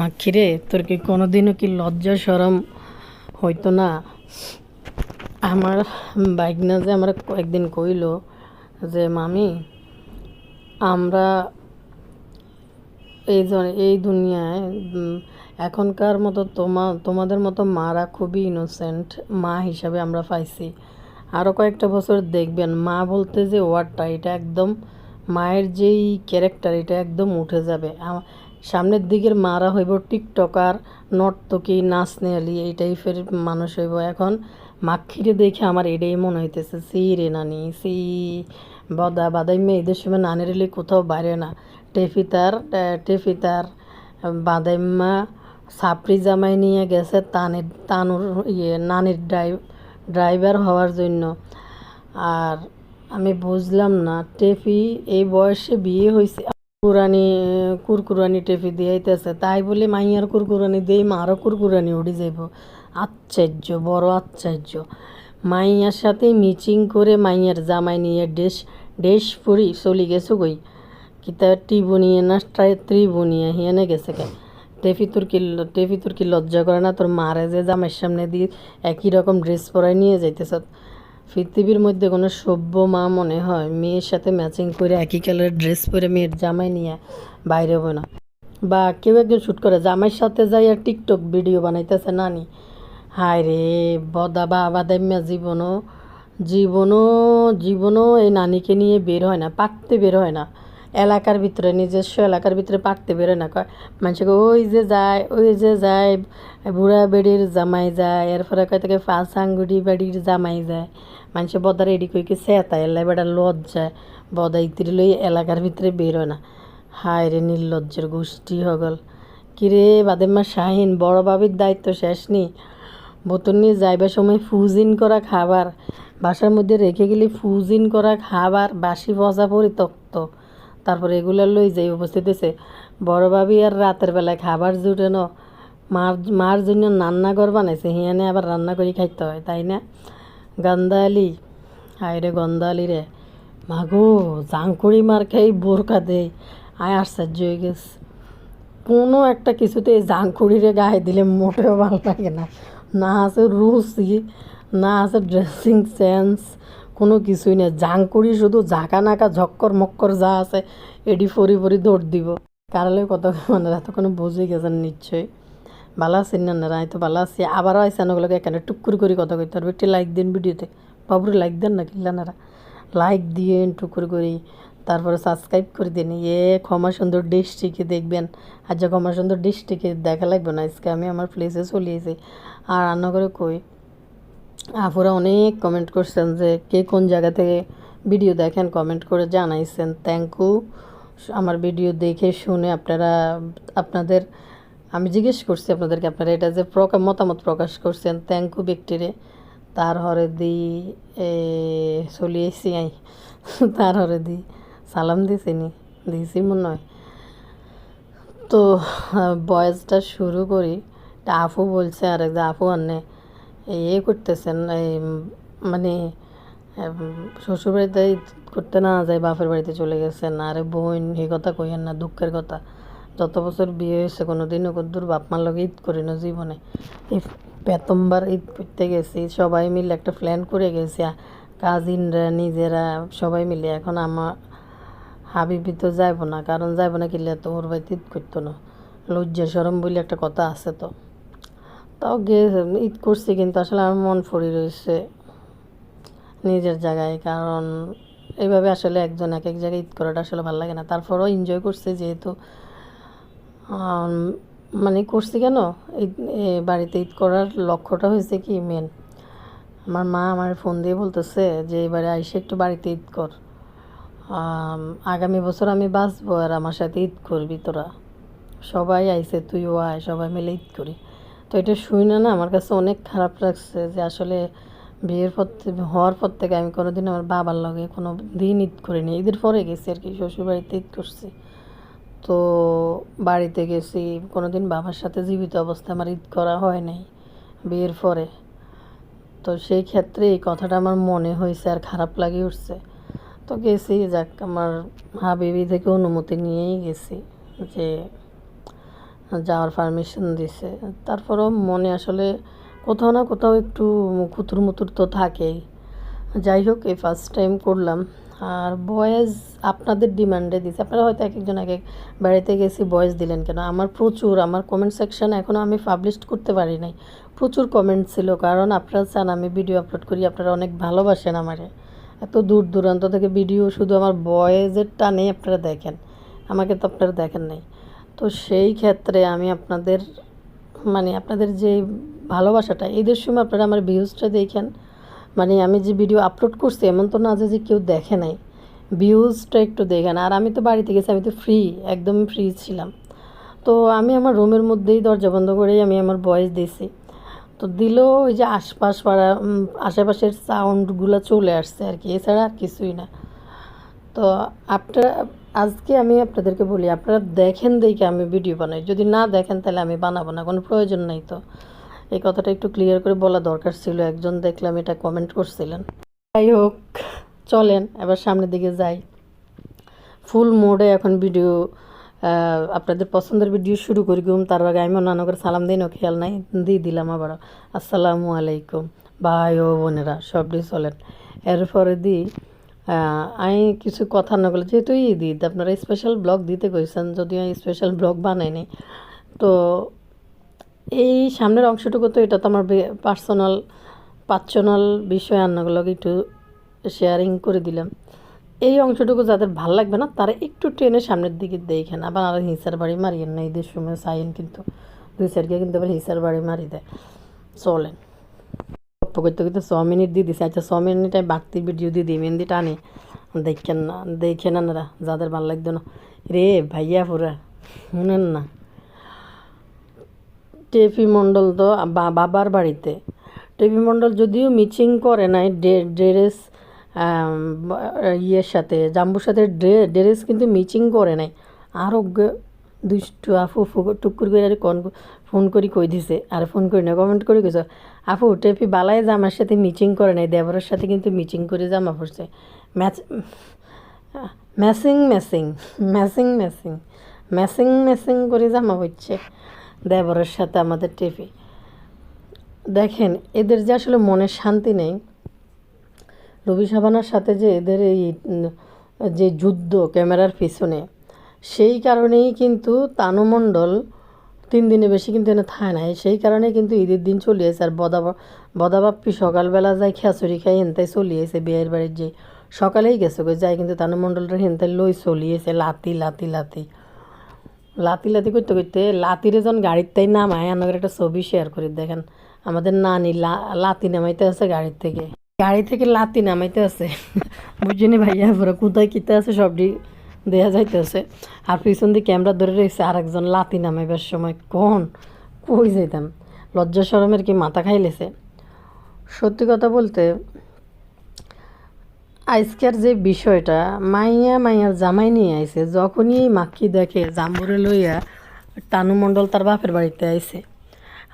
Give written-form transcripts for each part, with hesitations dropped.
মাক্ষিরে তোর কি কোনোদিনও কি লজ্জা সরম হইতো না? আমার বাইকনা যে আমরা কয়েকদিন কইল যে মামি আমরা এই দুনিয়ায় এখনকার মতো তোমাদের মতো মারা খুবই ইনোসেন্ট মা হিসাবে আমরা পাইছি। আরও কয়েকটা বছর দেখবেন মা বলতে যে ওয়ার্ডটা এটা একদম মায়ের যেই ক্যারেক্টার এটা একদম উঠে যাবে। সামনের দিকের মারা হইব টিকটকার, নর্তকী, নাচনেয়ালি এই টাইপের মানুষ হইব। এখন মাক্ষিরে দেখে আমার এটাই মনে হইতেছে, সি রে নানি সি বাদাইমে ঈদের সময় নানের এলে কোথাও বাইরে না। টেফিতার বাদাইম্মা সাপড়ি জামাই নিয়ে গেছে তানুর নানির ড্রাইভার হওয়ার জন্য। আর আমি বুঝলাম না টেফি এই বয়সে বিয়ে হয়েছে কুরকুরানি টেফি দিয়াইতেছে, তাই বলে মাইয়ার কুরকুরানি দিয়েই মারও কুরকুরানি উড়ে যাইব। আশ্চর্য, বড় আশ্চর্য। মাইয়ার সাথে মিচিং করে মাইয়ার জামাই নিয়ে ডেশ পরি চলি গেছো গই কিতা টিবনিয়ে না ত্রিবনিয়ে হিয়ানে গেছে কে। টেফি তোর কি লজ্জা করে না তোর মারে যে জামাইয়ের সামনে দিয়ে একই রকম ড্রেস পরাই নিয়ে যাইতেছ? পৃথিবীর মধ্যে কোনো সভ্য মা মনে হয় মেয়ের সাথে ম্যাচিং করে একই কালারের ড্রেস পরে মেয়ের জামাই নিয়ে বাইরে হবে না? বা কেউ একজন শ্যুট করে জামাইয়ের সাথে যাই আর টিকটক ভিডিও বানাইতেছে নানি। হায় রে বদা বাদাম্যা জীবনও জীবনও জীবনও এই নানিকে নিয়ে বের হয় না, পাকতে বের হয় না। এলাকার ভিতরে নিজস্ব এলাকার ভিতরে পাকতে বেরোয় না। মানুষকে ওই যে যায় বুড়া বেড়ির জামাই যায়, এরপরে কয় থেকে ফাঁসাঙ্গুড়ি বাড়ির জামাই যায়। মানুষে বদার এডি কইকে সেতা এলাই বেড়া লজ্জায় বদা ইতিরি লই এলাকার ভিতরে বেরোয় না। হায় রে নির্লজ্জের গোষ্ঠী হগল। কিরে বাদেম্মা শাহিন, বড় বাবির দায়িত্ব শেষ নি? বোতল নিয়ে যাইবার সময় ফুজিন করা খাবার বাসার মধ্যে রেখে গেলে ফুজিন করা খাবার বাসি পচা পরিত্যক্ত, তারপরে এগুলো লই যাই উপস্থিত হয়েছে। বড় ভাবি আর রাতের বেলায় খাবার জুটে ন, মার জন্য রান্নাঘর বানাইছে, হিয়ানে আবার রান্না করে খাইতে হয়, তাই না? গন্ধালি, হায় রে গন্ধালি রে মাগো, জাংকুড়ি মার খাই বোরকা দেয়। আয় আশ্চর্য হয়ে গেছে, কোনো একটা কিছুতে এই জাংকুড়িরে গায়ে দিলে মোটেও ভালো লাগে না। না আছে রুচি, না আছে ড্রেসিং সেন্স, কোনো কিছুই নেই। জাংকুড়ি শুধু ঝাঁকা নাকা ঝক্কর মক্কর যা আছে এডি ফরি দৌড় দিব। কারালে কত মানে এতক্ষণ বুঝে গেছেন নিশ্চয়ই। ভালো আছেন না আমি তো ভালো আছি। আবারও আইসেন ওগুলোকে এখানে টুকুর করে কথা কইতে পারবে। একটি লাইক দিন ভিডিওতে, বাবুরে লাইক দেন না কিল্লানারা, লাইক দিয়েন টুকুর করি, তারপরে সাবস্ক্রাইব করে দিন। ক্ষমা সুন্দর ডিস্ট্রিক্টে দেখবেন। আর যে ক্ষমা সুন্দর ডিস্ট্রিক্টে দেখা লাগবে না, আজকে আমি আমার প্লেসে চলিয়েছি। আর রান্না করে কই আপুরা অনেক কমেন্ট করছেন যে কে কোন জায়গা থেকে ভিডিও দেখেন, কমেন্ট করে জানাইছেন। Thank you. আমার ভিডিও দেখে শুনে আপনাদের আমি জিজ্ঞেস করছি আপনাদেরকে, আপনারা এটা যে মতামত প্রকাশ করছেন, থ্যাংক ইউ ব্যক্তিরে। তার হরে দি চলিয়েছি আই তার হরে দি সালাম দিছি মনে হয়। তো বয়েসটা শুরু করি। আফু বলছে আর এক আফু আনে করতেছেন এই মানে শ্বশুরবাড়িতে ঈদ করতে না যায় বাপের বাড়িতে চলে গেছেন। আরে বোন এই কথা কইয়েন না, দুঃখের কথা। যত বছর বিয়ে হয়েছে কোনো দিনও কদ্দুর বাপ মার লগে ঈদ করি না জীবনে। এই প্রথমবার ঈদ করতে গেছি, সবাই মিলে একটা প্ল্যান করে গেছি, কাজিনরা নিজেরা সবাই মিলে। এখন আমার হাবিবি তো যাইব না, কারণ যাইব না কিনলে তো ওর বাড়িতে ঈদ করতো না, লজ্জা সরম বলে একটা কথা আছে। তো তাও গিয়ে ঈদ করছি, কিন্তু আসলে আমার মন পড়ে রয়েছে নিজের জায়গায়। কারণ এইভাবে আসলে একজন এক জায়গায় ঈদ করাটা আসলে ভালো লাগে না। তারপরেও এনজয় করছে যেহেতু, মানে করছি কেন ঈদ বাড়িতে ঈদ করার লক্ষ্যটা হয়েছে কি মেন, আমার মা আমার ফোন দিয়ে বলতেছে যে এবারে আইসে একটু বাড়িতে ঈদ কর, আগামী বছর আমি বাঁচবো আর আমার সাথে ঈদ করবি তোরা। সবাই আইসে, তুইও আয়, সবাই মিলে ঈদ করি। তো এটা শুই না আমার কাছে অনেক খারাপ লাগছে যে আসলে হওয়ার পর থেকে আমি কোনোদিন আমার বাবার লগে কোনো দিন ঈদ করিনি। ঈদের পরে গেছি আর কি, শ্বশুরবাড়িতে ঈদ করছি। তো বাড়িতে গেছি, কোনোদিন বাবার সাথে জীবিত অবস্থায় আমার ঈদ করা হয় নাই বিয়ের পরে। তো সেই ক্ষেত্রে এই কথাটা আমার মনে হয়েছে আর খারাপ লাগে উঠছে। তো গেছি, যাক আমার হাবিবি থেকে অনুমতি নিয়েই গেছি যে যাওয়ার পারমিশন দিছে। তারপরেও মনে আসলে কোথাও না কোথাও একটু কুতুর মুতুর তো থাকেই। যাই হোক, এই ফার্স্ট টাইম করলাম। আর ভয়েস আপনাদের ডিমান্ডে দিছে। আপনারা হয়তো এক একজন এক এক বাড়িতে গেছি ভয়েস দিলেন কেন। আমার প্রচুর, আমার কমেন্ট সেকশন এখনও আমি পাবলিশ করতে পারি নাই। প্রচুর কমেন্ট ছিল, কারণ আপনারা চান আমি ভিডিও আপলোড করি, আপনারা অনেক ভালোবাসেন আমারে। এত দূর দূরান্ত থেকে ভিডিও শুধু আমার ভয়েসের টানে আপনারা দেখেন, আমাকে তো আপনারা দেখেন নাই। তো সেই ক্ষেত্রে আমি আপনাদের আপনাদের যে ভালোবাসাটা, ঈদের সময় আপনারা আমার ভিউজটা দেখেন। আমি যে ভিডিও আপলোড করছি এমন তো না যে কেউ দেখে নাই, ভিউজটা একটু দেখেন। আর আমি তো বাড়িতে গেছি, আমি তো ফ্রি, একদম ফ্রি ছিলাম। তো আমি আমার রুমের মধ্যেই দরজা বন্ধ করেই আমি আমার ভয়েস দিয়েছি। তো দিলেও ওই যে আশেপাশের সাউন্ডগুলো চলে আসছে আর কি, এছাড়া আর কিছুই না। তো আপনারা, আজকে আমি আপনাদেরকে বলি, আপনারা দেখেন দেখে আমি ভিডিও বানাই, যদি না দেখেন তাহলে আমি বানাবো না, কোনো প্রয়োজন নেই। তো এই কথাটা একটু ক্লিয়ার করে বলা দরকার ছিল, একজন দেখলাম এটা কমেন্ট করছিলেন। যাই হোক, চলেন এবার সামনের দিকে যাই। ফুল মোডে এখন ভিডিও, আপনাদের পছন্দের ভিডিও শুরু করি। তার আগে আমি অন্যান্য করে সালাম দিই না, খেয়াল নাই, দিয়ে দিলাম আবার আসসালামু আলাইকুম ভাই ও বোনেরা, সবটি চলেন। এরপরে দিই আমি কিছু কথা না বলে, যেহেতু ঈদ আপনারা স্পেশাল ব্লগ দিতে কইছেন, যদিও আমি স্পেশাল ব্লগ বানাইনি। তো এই সামনের অংশটুকু তো এটা তো আমার পার্সোনাল বিষয়, আন্নাগুলোকে একটু শেয়ারিং করে দিলাম। এই অংশটুকু যাদের ভাল লাগবে না তারা একটু ট্রেনের সামনের দিকে দেখেন। আবার আর হিসার বাড়ি মারিয়েন না, ঈদের সময় চাইন কিন্তু দুই সাইডকে কিন্তু আবার হিসার বাড়ি মারি দেয়। চলেন, গপ্প করতে করতে 6 মিনিট দিয়ে দিছে। আচ্ছা 6 মিনিট আমি বাড়তি ভিডিও দিয়ে দিই, মেহেন্দি টানি দেখেন না যাদের ভাল লাগতো না রে ভাইয়া পুরা শুনেন না। টেপি মণ্ডল তো বাবার বাড়িতে, টেপি মণ্ডল যদিও মিচিং করে নাই ড্রেস ইয়ের সাথে, জাম্বুর সাথে ড্রেস কিন্তু মিচিং করে নাই। আরও দুষ্টু আফু টুকুর করে আর ফোন করি কই দিছে, আর ফোন করি না, কমেন্ট করে কইছ আফু টেপি বালায় জামার সাথে মিচিং করে নাই, দেবরের সাথে কিন্তু মিচিং করে জামা পড়ছে। ম্যাচিং করে জামা পড়ছে দেবরের সাথে আমাদের টেপি। দেখেন এদের যে আসলে মনের শান্তি নেই। রবি সাবানার সাথে যে এদের এই যে যুদ্ধ ক্যামেরার পিছনে, সেই কারণেই কিন্তু তানু মণ্ডল 3 দিনে বেশি কিন্তু এনে থায় নাই। সেই কারণে কিন্তু ঈদের দিন চলিয়েছে। আর বদাবাপ্পি সকালবেলা যাই খিয়াচুরি খাই হেনতাই চলিয়েছে, বিয়ের বাড়ির যে সকালেই গেছে গো যাই, কিন্তু তানু মণ্ডলটা হেনতাই লই চলিয়েছে লাতি করতে করতে লাতিরে যখন গাড়ির তাই নামায়, আমাদের একটা ছবি শেয়ার করে দেখেন। আমাদের নানি লাতি নামাইতে আছে গাড়ি থেকে লাতি নামাইতে আছে বুঝিনি ভাইয়া, পুরো কোথায় কিতে আছে সবটি দেয়া যাইতেছে। আর পিছন দিয়ে ক্যামেরা ধরে রয়েছে আরেকজন লাতি নামাইবার সময়। কই যাইতাম, লজ্জা শরমের কি মাথা খাইলেছে। সত্যি কথা বলতে আজকের যে বিষয়টা, মাইয়ার জামাই নিয়ে আইছে, যখনই এই মাক্কি দেখে জাম্বুরে লইয়া তানু মণ্ডল তার বাপের বাড়িতে আইছে।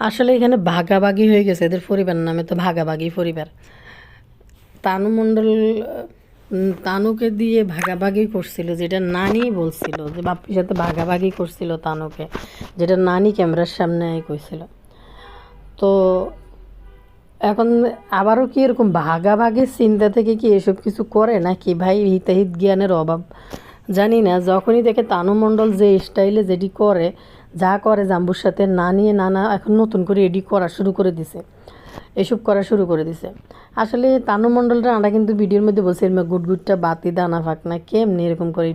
আসলে এখানে ভাগাভাগি হয়ে গেছে, এদের পরিবার নামে তো ভাগাভাগি পরিবার। তানু মণ্ডল তানুকে দিয়ে ভাগাভাগি করছিল, যেটা নানি বলছিল যে বাপ্পির সাথে ভাগাভাগি করছিল তানুকে, যেটা নানি ক্যামেরার সামনে কইছিল। তো এখন আবারও কি এরকম ভাগাভাগির চিন্তা থেকে কি এসব কিছু করে নাকি ভাই, হিতাহিত জ্ঞানের অভাব জানি না। যখনই দেখে তানু মণ্ডল যে স্টাইলে যেটি করে, যা করে জাম্বুর সাথে নানা এখন নতুন করে এডি করা শুরু করে দিছে, এসব করা শুরু করে দিছে। আসলে তানু মণ্ডলটা আমরা কিন্তু ভিডিওর মধ্যে বলছি গুটগুটটা বাতি দানা ফাঁক না কেমনি এরকম করে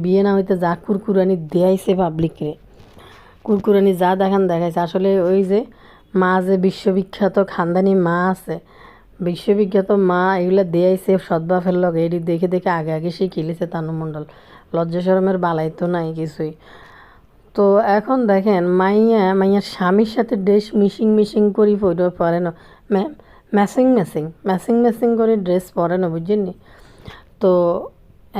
বিয়ে না হইতে যা কুরকুরানি দেয়াইছে পাবলিকরে, কুরকুরানি যা দেখাইছে। আসলে ওই যে মা, যে বিশ্ববিখ্যাত খানদানি মা আছে, বিশ্ববিখ্যাত মা, এগুলো দেয়াইছে সদ্বাফের লগে, এটি দেখে আগে সে কিলেছে তানু মণ্ডল। লজ্জা শরমের বালাই তো নাই কিছুই। তো এখন দেখেন মাইয়ার স্বামীর সাথে ড্রেস মিশিং করি পরে না, ম্যাচিং করে ড্রেস পরে না, বুঝছেন। তো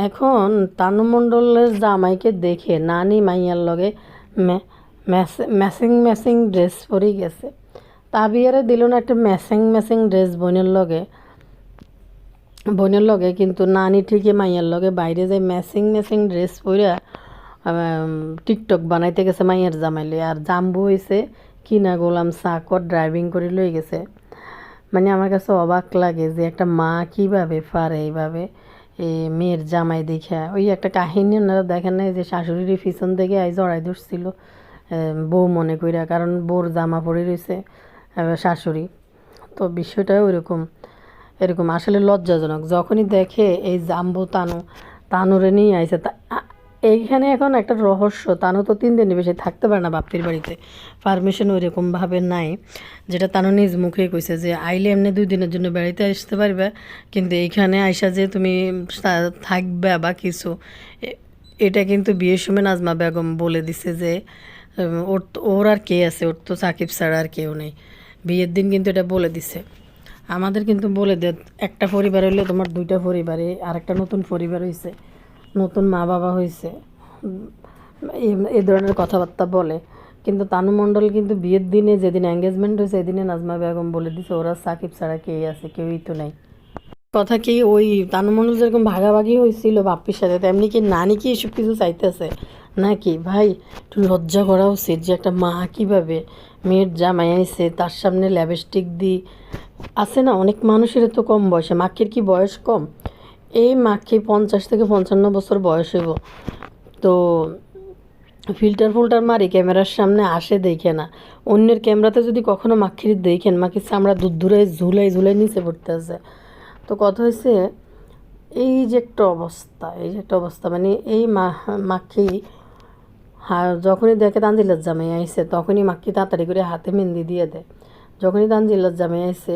এখন তানু মণ্ডলের জামাইকে দেখে নানি মাইয়ার লগে ম্যাচিং ড্রেস পরেই গেছে। তাবিয়ারে দিল না একটা ম্যাচিং ড্রেস বোনের লগে, কিন্তু নানি ঠিকই মাইয়ার লগে বাইরে যায় ম্যাচিং ড্রেস পরে টিকটক বানাইতে গেছে মাইয়ের জামাইলে, আর জাম্বু হয়েছে কিনা গোলাম সাকর ড্রাইভিং করে লয়ে গেছে। মানে আমার কাছে অবাক লাগে যে একটা মা কীভাবে পারে এইভাবে মেয়ের জামাই দেখা। ওই একটা কাহিনী ওনারা দেখেন নাই যে শাশুড়ির পিছন থেকে আই জড়াই ধরছিল বউ মনে কইরা, কারণ বউর জামা পরে রয়েছে শাশুড়ি। তো বিষয়টা ওইরকম এরকম আসলে লজ্জাজনক। যখনই দেখে এই জাম্বু তানুরে নিয়ে আইছে এইখানে এখন একটা রহস্য, তানু তো 3 দিনের বেশি থাকতে পারে না বাপ্পির বাড়িতে, পারমিশন ওইরকমভাবে নাই, যেটা তানু নিজ মুখে কইছে যে আইলে এমনি 2 দিনের জন্য বেড়াইতে আসতে পারবে, কিন্তু এইখানে আইসা যে তুমি থাকবে বা কিছু, এটা কিন্তু বিয়ের সময় নাজমা বেগম বলে দিছে যে ওর আর কে আছে, ওর তো সাকিব ছাড়া আর কেউ নেই। বিয়ের দিন কিন্তু এটা বলে দিছে। আমাদের কিন্তু বলে দে একটা পরিবার হইলে তোমার 2টা পরিবারে আরেকটা নতুন পরিবার হয়েছে, নতুন মা বাবা হয়েছে, এই ধরনের কথাবার্তা বলে। কিন্তু তানু মণ্ডল কিন্তু বিয়ের দিনে যেদিন এঙ্গেজমেন্ট হয়েছে এদিনে নাজমা বেগম বলে দিছে ওরা সাকিব ছাড়া কে আছে, কেউই তো নাই। কথা কি ওই তানু মণ্ডল যেরকম ভাগাভাগি হয়েছিল বাপ্পির সাথে, তেমনি কি নানি কি এসব কিছু চাইতেছে নাকি? ভাই একটু লজ্জা করা উচিত যে একটা মা কীভাবে মেয়ের জামাই আইছে তার সামনে ল্যাপস্টিক দি আছে না। অনেক মানুষের তো কম বয়সে, মাখির কি বয়স কম? এই মাখি 50 থেকে 55 বছর বয়স হইব, তো ফিল্টার মারি ক্যামেরার সামনে আসে দেখে না। অন্যের ক্যামেরাতে যদি কখনো মাখির দেখেন, মাখির চামড়া দূরে ঝুলাই নিচে পড়তে আছে। তো কথা হয়েছে এই যে একটা অবস্থা মানে এই মাখি যখনই দেখে তানজিলার জামাই আইসে তখনই মাখি তাড়াতাড়ি করে হাতে মেহেন্দি দিয়ে দেয়। যখনই তানজিলার জামাই আইসে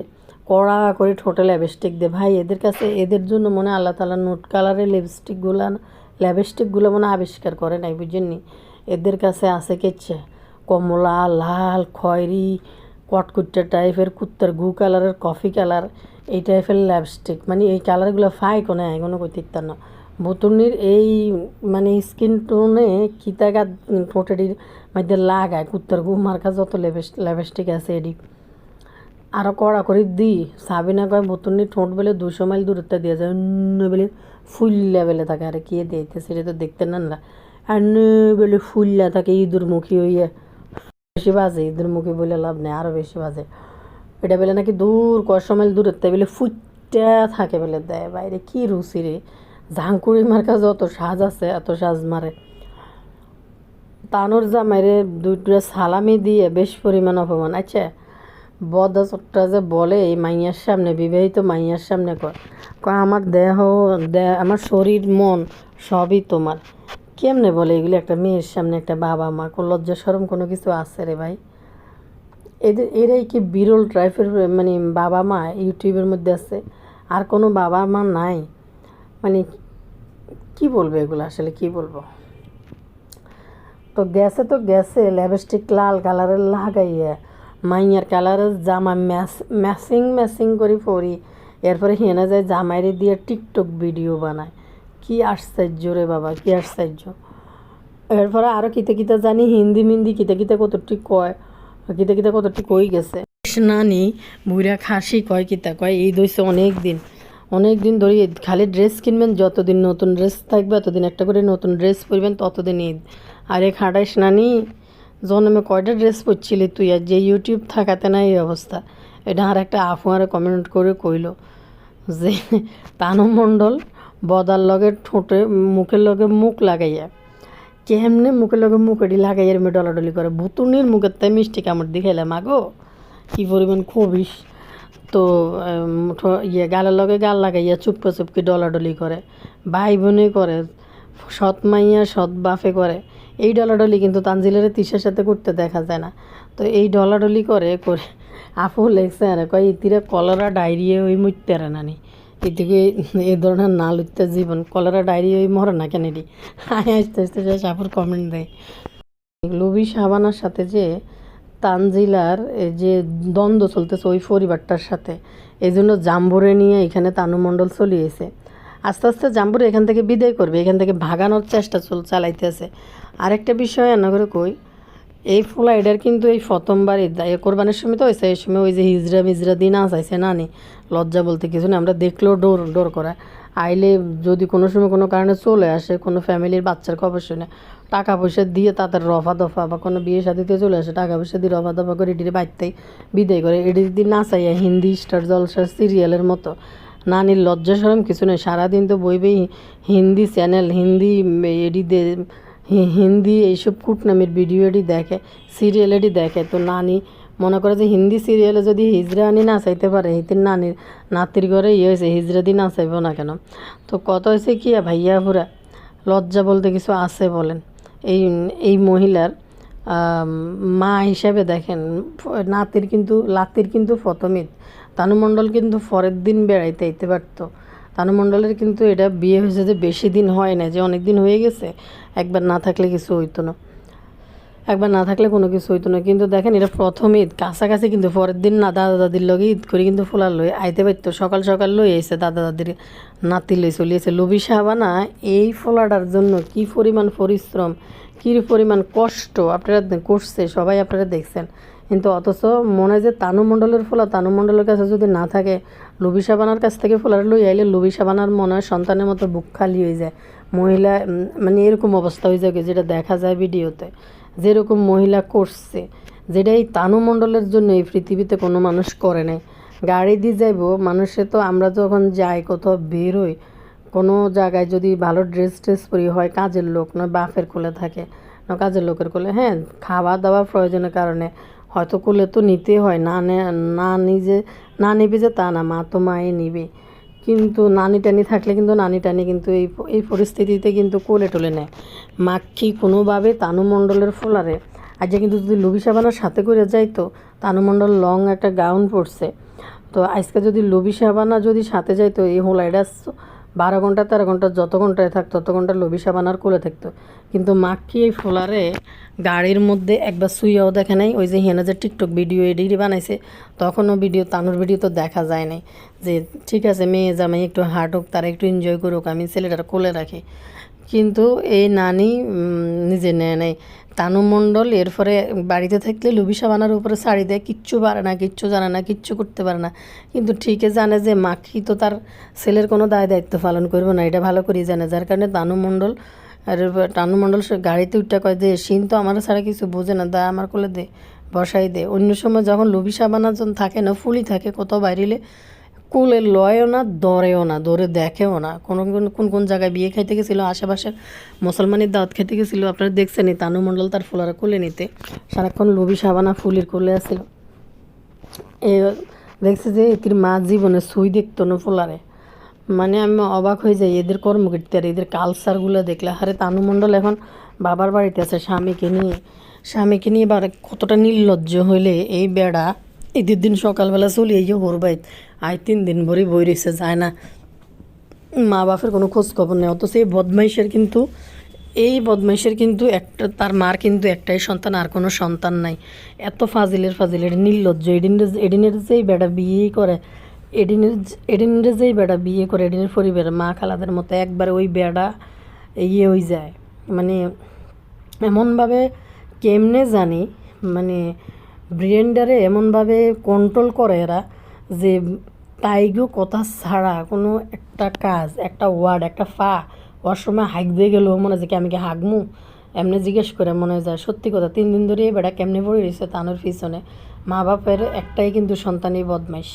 কড়া করে ঠোঁটে লিপস্টিক দেয়। ভাই এদের কাছে, এদের জন্য মনে আল্লাহ তাআলা নোট কালারের লিপস্টিকগুলো মনে আবিষ্কার করে নাই, বুঝেননি? এদের কাছে আছে কেচ্ছে কমলা, লাল, খয়েরি, কটকুট্টা টাইপের, কুত্তার গু কালারের, কফি কালার, এই টাইপের লিপস্টিক। মানে এই কালারগুলো ফাই কোনো এখনো কইতে না। বুতুনির এই মানে স্কিন টোনে কিতাগা ঠোঁটের মধ্যে লাগায় কুত্তার গু মার্কা যত লিপস্টিক আছে এডি আরও কড়া করে দিই। সাবিনা কয় বুতুনির ঠোঁট বেলে 200 মাইল দূরত্বে দিয়ে যায়, অন্য বেলে ফুল্লা বেলে থাকে। আরে কে দিয়েছে এটা তো দেখতে না, অন্য বেলে ফুল্লা থাকে ইঁদুর মুখী হইয়া বেশি বাজে। ইঁদুর মুখী বলে লাভ নেই, আরও বেশি বাজে। এটা বেলে নাকি দূর 100 মাইল দূরত্বে বেলে ফুটটা থাকে বেলে দেয়। বাইরে কি রুচি রে, ঝাঙ্কুড়ি মার্কা যত সাজ আছে এত সাজ মারে। তানুর জামাইরে 2টা সালামি দিয়ে বেশ পরিমাণ অপমান। আচ্ছা বদাচট্টা যে বলে এই মাইয়ার সামনে, বিবাহিত মাইয়ার সামনে কয় আমার আমার শরীর মন সবই তোমার। কেমনে বলে এগুলি একটা মেয়ের সামনে, একটা বাবা মা? কোন লজ্জা শরম কোনো কিছু আছে রে ভাই? এরাই কি বিরল টাইপের মানে বাবা মা ইউটিউবের মধ্যে আছে? আর কোনো বাবা মা নাই? মানে কি বলবো এগুলো, আসলে কি বলবো? তো গেছে লিপস্টিক লাল কালারের লাগাইয়া মাইয়ার কালারের জামা ম্যাচিং করে পরি, এরপরে হেনা যায় জামাইরে দিয়ে টিকটক ভিডিও বানায়। কি আশ্চর্য রে বাবা, কি আশ্চর্য! এরপরে আরও কিতা জানি হিন্দি কিতা কতটি কয়, কিতা কতটি কই গেছে। নানি বুড়া খাসি কয় কিতা কয় ঈদ হয়েছে অনেক দিন ধরে ঈদ, খালি ড্রেস কিনবেন, যতদিন নতুন ড্রেস থাকবে ততদিন একটা করে নতুন ড্রেস পরবেন, ততদিন ঈদ। আরে খাটাইস নানি, জন্মে কয়টা ড্রেস পরছিলি তুই, আর যে ইউটিউব থাকাতে না এই অবস্থা। এটা আর একটা আফুয়ারে কমেন্ট করে কইল যে তানু মণ্ডল বদার লগে মুখের লগে মুখ লাগাইয়া, কেমনে মুখের লগে মুখ এটি লাগাইয়া এরমে ডলাডলি করে। ভুতুনির মুখের তাই মিষ্টি কামড় দিয়ে খেলে মাগো কী পরিমাণ খবিস। তো গালের লগে গাল লাগাইয়া চুপকে ডলাডলি করে, ভাই বোনে করে, সৎ মাইয়া সৎ বাপে করে। এই ডলাডলি কিন্তু তানজিলের তিশার সাথে করতে দেখা যায় না। তো এই ডলাডলি করে আপু লেগছে আর কয় ইতিরা কলেরা ডায়রিয়া ওই মরতে নানি, এদিকে এই ধরনের না লুটতে জীবন কলেরা ডায়রিয়া ওই মরে না কেন এটি আস্তে সাপুর কমেন্ট দেয়। লুবি শাবানার সাথে যে তানজিলার যে দ্বন্দ্ব চলতেছে ওই পরিবারটার সাথে, এই জন্য জাম্বুরে নিয়ে এখানে তানু মণ্ডল চলিয়েছে। আস্তে আস্তে জাম্বুরে এখান থেকে বিদায় করবে, এখান থেকে ভাগানোর চেষ্টা চালাইতেছে। আরেকটা বিষয় এনা করে কই, এই ফুলা এটার কিন্তু এই প্রথমবার কোরবানের সময় তো হয়েছে, এই সময় ওই যে হিজরা দিন আসাইছে নানি, লজ্জা বলতে কিছু না, আমরা দেখলেও ডোর করা। আইলে যদি কোনো সময় কোনো কারণে চলে আসে, কোনো ফ্যামিলির বাচ্চার খবর শুনে টাকা পয়সা দিয়ে তাদের রফা দফা বা কোনো বিয়ে শাদিতে চলে আসে, টাকা পয়সা দিয়ে রফা দফা করে এটির বাড়তেই বিদায় করে, এটি যদি নাচাইয়া হিন্দি স্টার জলসার সিরিয়ালের মতো। নানির লজ্জা শরম কিছু নেই, সারাদিন তো বইবেই হিন্দি চ্যানেল, হিন্দি এডি হিন্দি এইসব কুটনামের ভিডিও এটি দেখে, সিরিয়াল এটি দেখে। তো নানি মনে করে যে হিন্দি সিরিয়ালে যদি হিজড়া আনি নাচাইতে পারে, হিতির নানির নাতির ঘরে ইয়ে হয়েছে, হিজড়া দিয়ে নাচাইব না কেন? তো কত হয়েছে কি ভাইয়া পুরা লজ্জা বলতে কিছু আছে বলেন? এই এই মহিলার মা হিসাবে দেখেন, লাতির কিন্তু ফতমিত। তানু মণ্ডল কিন্তু পরের দিন বেড়াইতে আইতে পারতো। তানু মণ্ডলের কিন্তু এটা বিয়ে হয়েছে যে বেশি দিন হয় না, যে অনেক দিন হয়ে গেছে, একবার না থাকলে কিছু হইতো না, একবার না থাকলে কোনো কিছু হইতো না। কিন্তু দেখেন এটা প্রথম ঈদ কাছাকাছি, কিন্তু পরের দিন না দাদা দাদির লগে ঈদ করে কিন্তু ফোলার লই আইতে পারতো, সকাল সকাল লই আইসে দাদা দাদির নাতি লই চলিয়েছে। লবি সাহাবানা এই ফোলাটার জন্য কি পরিমাণ পরিশ্রম, কী পরিমাণ কষ্ট আপনারা করছে সবাই আপনারা দেখছেন। কিন্তু অথচ মনে হয় যে তানু মণ্ডলের ফোলা তানু মণ্ডলের কাছে যদি না থাকে, লবি সাবানার কাছ থেকে ফোলার লই আইলে লবি সাবানার মনে হয় সন্তানের মতো বুক খালি হয়ে যায়। মহিলা মানে এরকম অবস্থা হয়ে যায় যেটা দেখা যায় ভিডিওতে, যেরকম মহিলা করছে, যেটা এই তানু মণ্ডলের জন্য এই পৃথিবীতে কোনো মানুষ করে নাই। গাড়ি দিয়ে যাইব মানুষে, তো আমরা যখন যাই কোথাও বের হই, কোনো জায়গায় যদি ভালো ড্রেস পরি, হয় কাজের লোক নয় বাপের কোলে থাকে, না কাজের লোকের কোলে, হ্যাঁ খাওয়া দাওয়ার প্রয়োজনের কারণে হয়তো কোলে তো নিতে হয়, না নিবে যে তা না, মা তো মায়ে নিবে। কিন্তু নানি টানি থাকলে কিন্তু নানি টানি কিন্তু এই পরিস্থিতিতে কিন্তু কোলে টোলে নেয়। মাক্ষী কোনোভাবে তানু মণ্ডলের ফোলারে আজ কিন্তু যদি লবি সাবানার সাথে করে যাইতো, তানু মণ্ডল লং একটা গাউন পরছে, তো আজকে যদি লবি সাবানা যদি সাথে যাইতো, এই হোলাইডা 12 ঘন্টা 13 ঘন্টা যত ঘন্টায় থাকতো তত ঘন্টা লবি সাবানার কোলে থাকতো। কিন্তু মাক্ষী এই ফোলারে গাড়ির মধ্যে একবার শুইয়াও দেখে নাই। ওই যে হেনা যে টিকটক ভিডিও এডিট বানাইছে, তখনও ভিডিও তানুর ভিডিও তো দেখা যায় নাই, যে ঠিক আছে মেয়ে জামাই একটু হার্ট হোক, তারা একটু এনজয় করুক, আমি ছেলেটার কোলে রাখি। কিন্তু এই নানি নিজে নেয় নাই। তানু মণ্ডল এরপরে বাড়িতে থাকলে লুবি সাবানার উপরে শাড়ি দেয়, কিচ্ছু পারে না, কিচ্ছু জানে না, কিচ্ছু করতে পারে না। কিন্তু ঠিকই জানে যে মাখি তো তার ছেলের কোনো দায়িত্ব পালন করবে না, এটা ভালো করেই জানে। যার কারণে তানু মণ্ডল সে গাড়িতে উঠটা কয় যে সিন তো আমার ছাড়া কিছু বোঝে না, দা আমার কোলে দে, বসাই দে। অন্য সময় যখন লুবি সাবানা যখন থাকে না, ফুলি থাকে, কোথাও বাইরেলে কোলে লয়ও না, দরেও না, দৌড়ে দেখেও না। কোন কোন জায়গায় বিয়ে খাইতে গেছিলো, আশেপাশের মুসলমানের দাওয়াত খেতে গেছিলো, আপনারা দেখছেনই তানু মণ্ডল তার ফুলারা কোলে নিতে, সারাক্ষণ লবি সাবানা ফুলির কোলে আসছিল। এ দেখছে যে এটির মা জীবনে সুই দেখতো না ফুলারে। মানে আমি অবাক হয়ে যাই এদের কর্মকীর্তি আর এদের কালচারগুলো দেখলে। আরে তানু মণ্ডল এখন বাবার বাড়িতে আছে স্বামীকে নিয়ে কতটা নির্লজ্জ হইলে এই বেড়া ঈদের দিন সকালবেলা চলে এই যে হরবাইত 3 দিন ভরে বই রয়েছে, যায় না, মা বাপের কোনো খোঁজ খবর নেই। অথচ এই বদমাইশের কিন্তু একটা, তার মার কিন্তু একটাই সন্তান, আর কোনো সন্তান নাই। এত ফাজিলের নির্লজ্জ। এডিনের যেই বেড়া বিয়েই করে, এডিনের পরিবারের মা খালাদের মতো একবারে ওই বেড়া হয়ে যায়। মানে এমনভাবে কেমনে জানি, মানে ব্রেন্ডারে এমনভাবে কন্ট্রোল করে এরা, যে তাইগো কথা ছাড়া কোনো একটা কাজ, একটা ওয়ার্ড, একটা ওর সময় হাঁক দিয়ে গেলেও মনে হয় যে কি আমি কি হাঁকমু, এমনি জিজ্ঞেস করে মনে যায়। সত্যি কথা 3 দিন ধরে এই বেড়া কেমনে পড়ে রয়েছে তানোর পিছনে। মা বাপের একটাই কিন্তু সন্তানই বদমাইশ,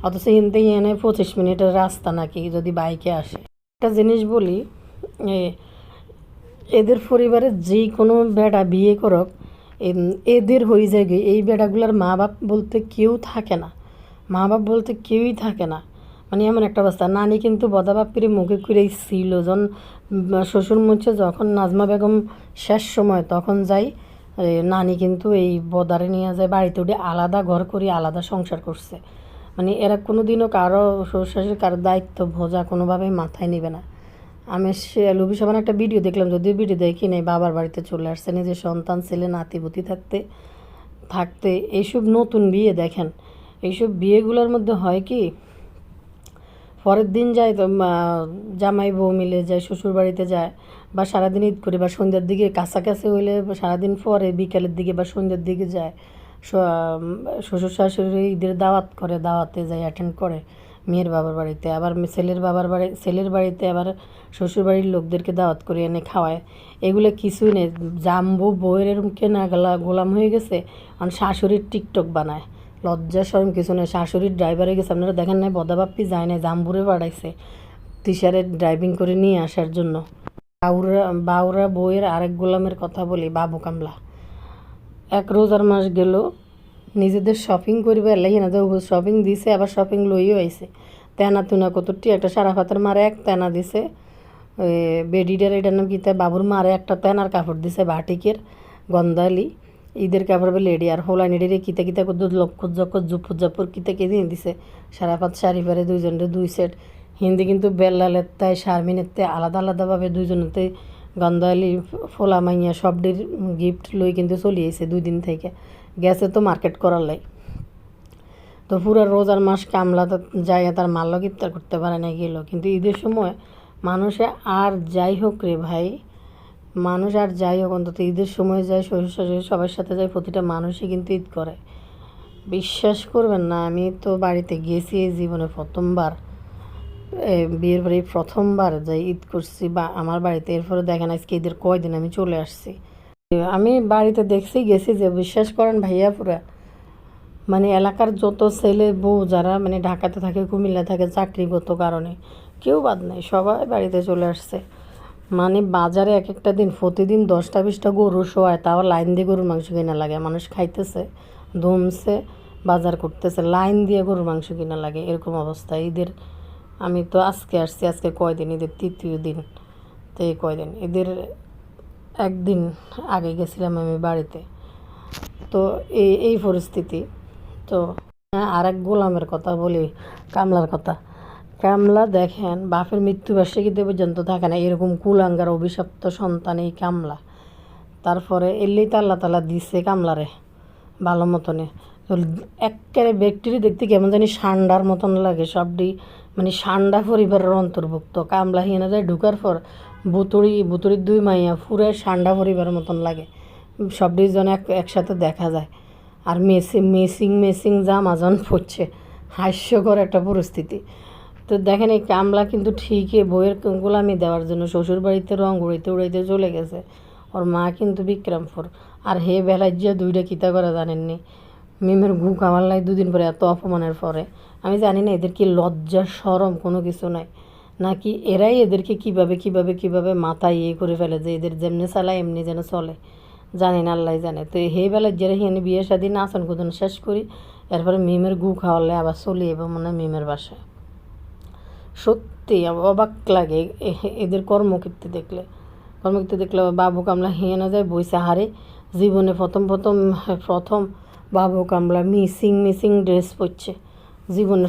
অথচ এনতে এনে 25 মিনিটের রাস্তা নাকি যদি বাইকে আসে। একটা জিনিস বলি, এদের পরিবারে যে কোনো বেড়া বিয়ে করক, এদের হয়ে যায় এই বেড়াগুলোর মা বাপ বলতে কেউই থাকে না। মানে এমন একটা অবস্থা। নানি কিন্তু বদাবাপ্পির মুখে করেই ছিল, যখন শ্বশুর মুছে যখন নাজমা বেগম শেষ সময় তখন যাই, নানি কিন্তু এই বদারে নিয়ে যায় বাড়িতে, উঠে আলাদা ঘর করে আলাদা সংসার করছে। মানে এরা কোনো দিনও কারো শ্বশুর কারো দায়িত্ব বোঝা কোনোভাবেই মাথায় নেবে না। আমি লুবি সাবান একটা ভিডিও দেখলাম, যদিও ভিডিও দেখি নাই, বাবার বাড়িতে চলে আসছে নিজের সন্তান ছেলে নাতিপুতি থাকতে এইসব নতুন বিয়ে দেখেন। এইসব বিয়েগুলোর মধ্যে হয় কি, পরের দিন যায় তো জামাই বউ মিলে যায় শ্বশুর বাড়িতে যায়, বা সারাদিন ঈদ করে, বা সন্ধ্যার দিকে কাছাকাছি হইলে সারাদিন পরে বিকেলের দিকে বা সন্ধ্যার দিকে যায় শ্বশুর শাশুড়ি ঈদের দাওয়াতে যায়, অ্যাটেন্ড করে। মেয়ের বাবার বাড়িতে, আবার ছেলের বাড়িতে আবার শ্বশুরবাড়ির লোকদেরকে দাওয়াত করে এনে খাওয়ায়। এগুলো কিছুই নেই, জাম্বু বউয়ের এরকম কেনা গোলাম হয়ে গেছে। আর শাশুড়ির টিকটক বানায়, লজ্জা শরম কিছু নেই। শাশুড়ির ড্রাইভার হয়ে গেছে, আপনারা দেখেন নাই বদাবাপ্পি যায় না, জাম্বুরে পাঠাইছে তিশারে ড্রাইভিং করে নিয়ে আসার জন্য। বাউরা বউয়ের আরেক গোলামের কথা বলি, বাবু কামলা। এক রোজার মাস গেল, নিজেদের শপিং করবে লাগে না, শপিং দিছে, আবার শপিং লইও আইছে। তেনা তুনা কতটি একটা সারাফাতের মারে এক তেনা দিছে, ওই বেডিডার এটার নাম কিতা, বাবুর মারে একটা তেনার কাপড় দিছে বাটিকের গন্ধালি, ঈদের কাপড় বলে এডি, আর হোলানিডেরে কিতা কিতা করতে লক্ষ জক্ষ জুপুর জাপুর কিতা কে দিয়ে দিছে। সারাফাত শাড়ি পারে দুইজনের 2 সেট। হিন্দি কিন্তু বেল্লালের তাই শারমিনের তে আলাদা আলাদাভাবে দুইজনেতে গন্ধালি ফোলা মাইয়া সবটির গিফট লই কিন্তু চলিয়েছে 2 দিন থেকে, গেছে তো মার্কেট করার লাই। তো পুরো রোজার মাস কামলা তো জায়গা তার মাল্য ইফতার করতে পারে না গেল। কিন্তু ঈদের সময় মানুষে আর যাই হোক রে ভাই, মানুষ আর যাই হোক অন্তত ঈদের সময় যায়, শ্বশুর শাশুড়ি সবার সাথে যায়, প্রতিটা মানুষই কিন্তু ঈদ করে। বিশ্বাস করবেন না, আমি তো বাড়িতে গেছি এই জীবনে প্রথমবার, বিয়ের পরে প্রথমবার যাই ঈদ করছি বা আমার বাড়িতে। এরপরে দেখেন আজকে ঈদের কয়দিন আমি চলে আসছি। আমি বাড়িতে দেখছি গেছি যে, বিশ্বাস করেন ভাইয়া পুরা মানে এলাকার যত ছেলে বউ যারা মানে ঢাকাতে থাকে, কুমিল্লা থাকে চাকরিগত কারণে, কেউ বাদ নেই, সবাই বাড়িতে চলে আসছে। মানে বাজারে এক একটা দিন প্রতিদিন 10টা-20টা গরু শোয়ায়, তাও লাইন দিয়ে গরুর মাংস কিনা লাগে। মানুষ খাইতেছে, ধুমছে, বাজার করতেছে, লাইন দিয়ে গরুর মাংস কিনা লাগে, এরকম অবস্থা ঈদের। আমি তো আজকে আসছি, আজকে কয়দিন, ঈদের 3য় দিন। তো এই কয়দিন ঈদের একদিন আগে গেছিলাম আমি বাড়িতে। তো এই পরিস্থিতি। তো আর এক গোলামের কথা বলি, কামলার কথা। কামলা দেখেন বাপের মৃত্যুবার্ষিকীতে পর্যন্ত থাকে না, এরকম কুলাঙ্গার অভিশপ্ত সন্তান এই কামলা। তারপরে এলেই তো আল্লাহ তালা দিছে কামলারে ভালো মতনে। একেবারে ব্যক্তিটি দেখতে কেমন জানি সান্ডার মতন লাগে, সবটি মানে সান্ডা পরিবারের অন্তর্ভুক্ত। কামলা হিনা যায় ঢুকার পর বুতুড়ির 2 মাইয়া পুরো সান্ডা পরিবারের মতন লাগে, সবটি যেন একসাথে দেখা যায়। আর মেসিং জামাজন পড়ছে, হাস্যকর একটা পরিস্থিতি। তো দেখেন এই কামলা কিন্তু ঠিকই বইয়ের গোলামি দেওয়ার জন্য শ্বশুর বাড়িতে রং উড়াইতে চলে গেছে। ওর মা কিন্তু বিক্রমপুর। আর হে বেলায় যে 2টা কিতা করে জানেননি, মিমের গু খাওয়ার লাই 2 দিন পরে, এত অপমানের পরে। আমি জানি না এদের কি লজ্জা শরম কোনো কিছু নাই, নাকি এরাই এদেরকে কিভাবে মাথায় করে ফেলে যে এদের যেমনি চালায় এমনি যেন চলে, জানি না, আল্লাহ জানে। তো সেই বেলায় যারা হিনে বিয়ে শাদী নাচন কুদন শেষ করি, এরপরে মিমের গু খাওয়ালে আবার চলে এবার মনে হয় মিমের বাসায়। সত্যি অবাক লাগে এদের কর্মকীর্তি দেখলে। বাবু কামলা হিয়ে না যায় বইসা হারে। জীবনে প্রথম বাবু কামলা মিসিং ড্রেস পরছে জীবনে,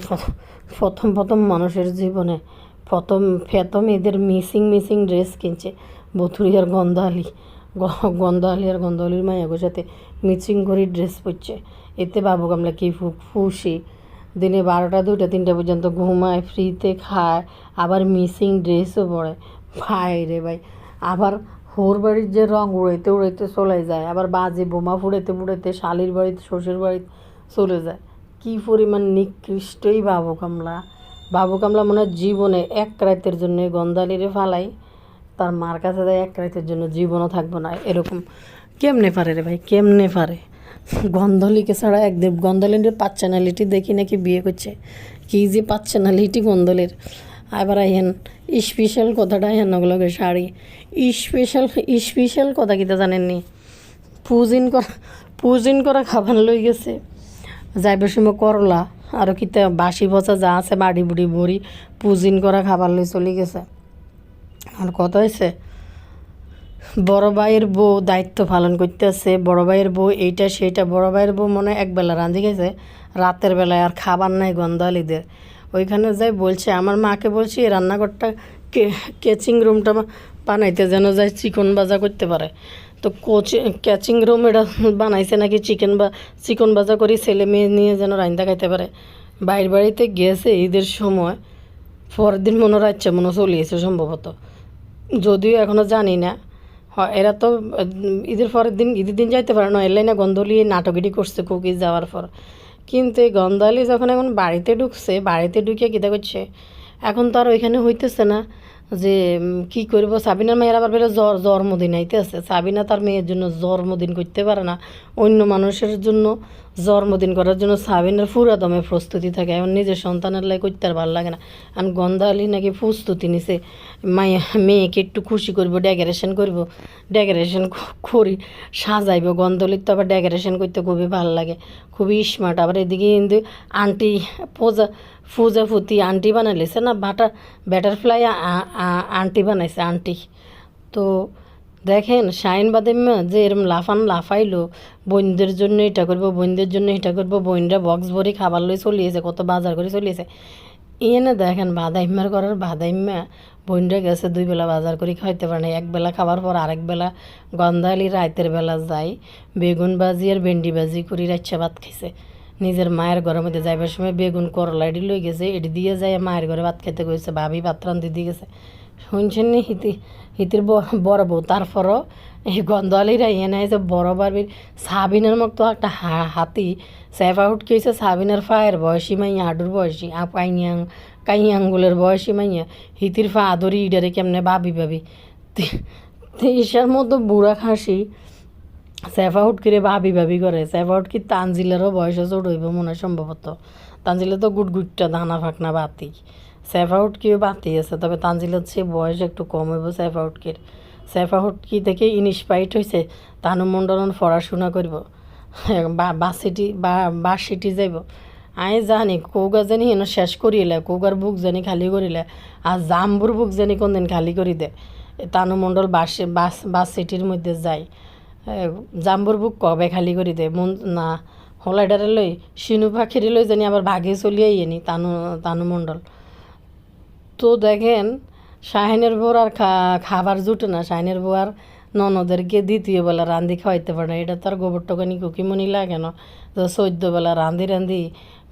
প্রথম মানুষের জীবনে প্রথম এদের মিসিং ড্রেস কিনছে। বথুরি আর গন্ধালি আর মায়াগোর সাথে মিচিং করে ড্রেস পরছে। এতে বাবু কামলা কি খুশি, দিনে 12টা 2টা 3টা পর্যন্ত ঘুমায়, ফ্রিতে খায়, আবার মিসিং ড্রেসও পরে। ভাই রে ভাই, আবার হোর বাড়ির যে রং উড়াইতে চলে যায়, আবার বাজে বোমা ফুড়াইতে শালির বাড়িতে শ্বশুর বাড়িতে চলে যায়। কি পরিমাণ নিকৃষ্টই বাবু কামলা মনে হয় জীবনে এক রাতের জন্য গন্ধালিরে ফালাই তার মার কাছে যায়, এক রাতের জন্য জীবনও থাকবো না। এরকম কেমনে পারে রে ভাই, কেমনে পারে? গন্ধলিকে ছাড়া একদিন গন্ধলির পার্সোনালিটি দেখি নাকি বিয়ে করছে, কি যে পার্সোনালিটি গন্ধলির। আবার আইহেন স্পেশাল কথাটা হেন ওগুলোকে শাড়ি স্পেশাল কথা কিতা জানেননি, পুজিন করা খাবার লই গেছে, যাইবার সময় করলা আরও কিতা বাসি পচা যা আছে বাড়ি বুড়ি বড়ি পুজিন করা খাবার লই চলে গেছে। আর কথা হয়েছে বড় ভাইয়ের বউ দায়িত্ব পালন করতেছে, বড় ভাইয়ের বউ এইটা সেইটা। বড় ভাইয়ের বউ মনে হয় একবেলা রাঁধি গেছে, রাতের বেলায় আর খাবার নাই গন্ধালিদের। ওইখানে যাই বলছে, আমার মাকে বলছি এই রান্নাঘরটা কেচিং রুমটা বানাইতে যেন যায় চিকন ভাজা করতে পারে। তো ক্যাচিং রুম এটা বানাইছে নাকি চিকন ভাজা করি ছেলে মেয়ে নিয়ে যেন রান্না খাইতে পারে। বাইরের বাড়িতে গেছে ঈদের সময়, পরের দিন মনে রাখছে মনে চলিয়েছে সম্ভবত, যদিও এখনও জানি না। এরা তো ঈদের দিন যাইতে পারে না, এলাই না গন্ধলি নাটকিটি করছে কুকিজ যাওয়ার পর। কিন্তু এই গন্ধালি যখন এখন বাড়িতে ঢুকছে, বাড়িতে ঢুকে কীটা করছে, এখন তো আর ওইখানে হইতেছে না যে কি করব। সাবিনার মেয়ের আবার বেলা জন্মদিন আইতে আছে, সাবিনা তার মেয়ের জন্য জন্মদিন করতে পারে না, অন্য মানুষের জন্য জন্মদিন করার জন্য সাবিনার পুরা দমে প্রস্তুতি থাকে। এখন নিজের সন্তানের লাই করতে আর ভালো লাগে না। আর গন্ধালি নাকি প্রস্তুতি নিছে মাইয়া মেয়েকে একটু খুশি করব, ডেকোরেশন করব, ডেকোরেশন করি সাজাইব। গন্ধালির তো আবার ডেকোরেশন করতে খুবই ভালো লাগে, খুবই স্মার্ট। আবার এদিকে কিন্তু আন্টি ফুতি আন্টি বানাইছে না, ব্যাটারফ্লাই আন্টি বানাইছে আন্টি। তো দেখেন শাইন বাদেম্মা যে এরম লাফাইলো, বোনদের জন্য এটা করবো, বোনদের জন্য এটা করবো, বোনরা বক্স ভরি খাবার লই চলিয়েছে, কত বাজার করে চলিয়েছে। এনে দেখেন বাদাইম্মার করার বাদাইম্মা বোনরা গেছে 2 বেলা বাজার করে খাইতে পারে না, 1 বেলা খাবার পর আরেক বেলা গন্ধালি রাতের বেলা যাই বেগুন ভাজি আর ভেন্ডি ভাজি করে রাচ্ছা ভাত খাইছে। নিজের মায়ের ঘরের মধ্যে যাইবার সময় বেগুন করলা এটি লই গেছে, এটি দিয়ে যায় মায়ের ঘরে ভাত খেতে গেছে, ভাবি ভাত রান্ধি দিয়ে গেছে। শুনছেন নি হিতির বড় বউ। তারপরও এই গন্ধালিরা এনে যে বড় বাবির সাবিনের মতো একটা হাতি সেফা উঠকে হয়েছে, সাবিনার ফায়ের বয়সী মাইয়া, হাডুর বয়সী কাই আঙ্গুলের বয়সী মাইয়া হিতির ফা আদরি ইডারে কেমনে ভাবি ঈশার মতো বুড়া খাসি সেফা উটকিরে ভাবি করে। সেফা উটকি তানজিলেরও বয়সে ছোট হইব মনে হয় সম্ভবত। তানজিলে তো গুটগুটটা দানা ফাঁকনা বাতি, সেফা উটকিও বাতি আছে, তবে তানজিলের চেয়ে বয়স একটু কম হইব সেফা উটকির। সেফা উটকি থেকে ইনস্পাইট হয়েছে তানু মণ্ডলন পড়াশোনা করব, বাসিটি যাইব। আমি জানি কৌগা জানি এনে শেষ করিলে, কৌগার বুক জানি খালি করিলে, আর জাম্বুর বুক জানি কোনদিন খালি করি দে। তানু মণ্ডল বাস সিটির মধ্যে যায়, জাম্বুর বুক কবে খালি করি দে মন না। হোলাইডারে লই শিনু পাখিরে লই জানি আবার ভাগে চলিয়ে নি তানু মণ্ডল। তো দেখেন শাহিনের বউর আর খাবার জুটে না, শাহিনের বউ আর ননদেরকে দ্বিতীয় বেলা রান্ধি খাওয়াইতে পারে না। এটা তার গোবর টকানি কুকিমনি লাগে না, তো 14 বেলা রান্ধি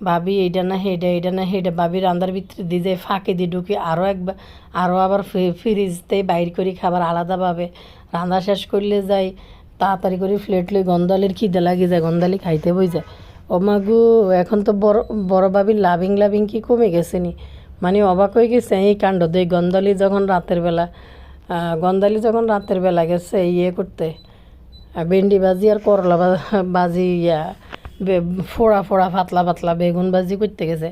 ভাবি এইটা না হেডা ভাবি রান্ধার ভিতরে দিয়ে যায় ফাঁকে দিয়ে ঢুকি আরও আবার ফ্রিজতে বাইর করি খাবার আলাদাভাবে রান্না শেষ করলে যাই তাড়াতাড়ি করে প্লেট লই। গন্ধালির খিদে লাগে যায়, গন্ধালি খাইতে বই যায়। ও মাগু এখন তো বড় ভাবির লাভিং কি কমে গেছে নি, মানে অবাক হয়ে গেছে এই কাণ্ড। দেখ গন্ধালি যখন রাতের বেলা গেছে করতে ভেন্ডি ভাজি আর করলা ভাজি ফোড়া পাতলা বেগুন ভাজি করতে গেছে।